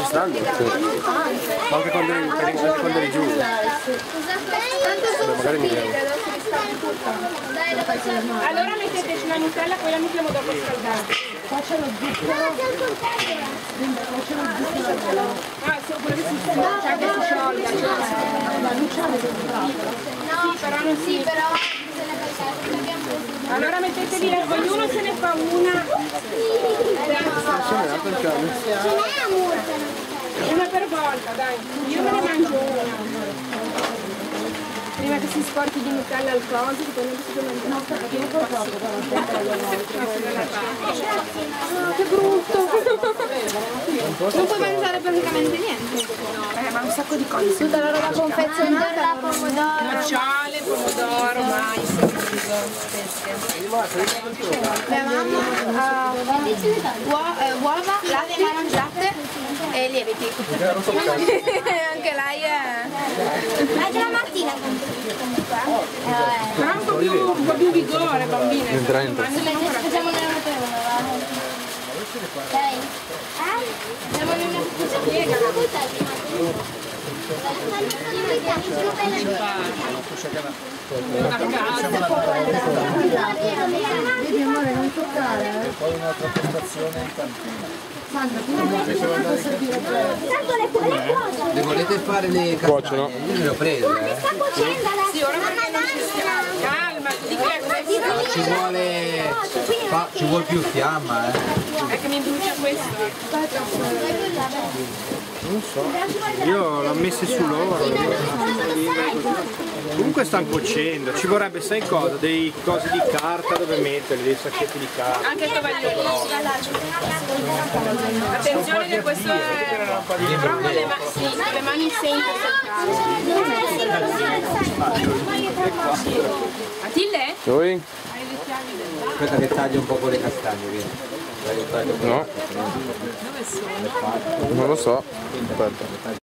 registrando? Sì. Ma anche quando eri giù? Beh, magari mi vedo. Allora metteteci la Nutella, poi la mettiamo dopo scaldare. Qua c'è lo zucchero. Ah, quello che si sciolga, che si sciolga. La luciana è Sì, però non si... Però bisogna fare Allora mettetevi, ognuno se ne fa una. Una per volta, dai. Io me ne mangio una. Prima che si sporchi di Nutella al coso, che poi non si può mangiare. Che brutto! Non puoi mangiare praticamente niente. Ma un sacco di cose. Tutta la roba confezionata, pomodoro. Nocciole, pomodoro, mais, riso, Mia mamma uova, latte e lieviti. Anche lei è... Anche la mattina. però un po' più vigore, bambine. Entra. Facciamo nella motorona. Dai. Facciamo Vedi amore, non toccare. E poi un'altra postazione in cantina. Sandra, tu non puoi servire per... Le volete fare le Cuociono. castagne? Io le ho prese. Sì, ora perché non ci stiamo. Calma, di che Ci vuole più fiamma, è che mi brucia questo. Non so. Io l'ho messo su loro. Comunque stanno cuocendo. Ci vorrebbe, sai cosa? Dei cosi di carta dove metterli, dei sacchetti di carta. Anche il tovagliolino. Attenzione che questo è... Però con le mani sempre seccate. Matilde? Noi? Aspetta che taglio un po' con le castagne, vedi? No. Non lo so. Aspetta.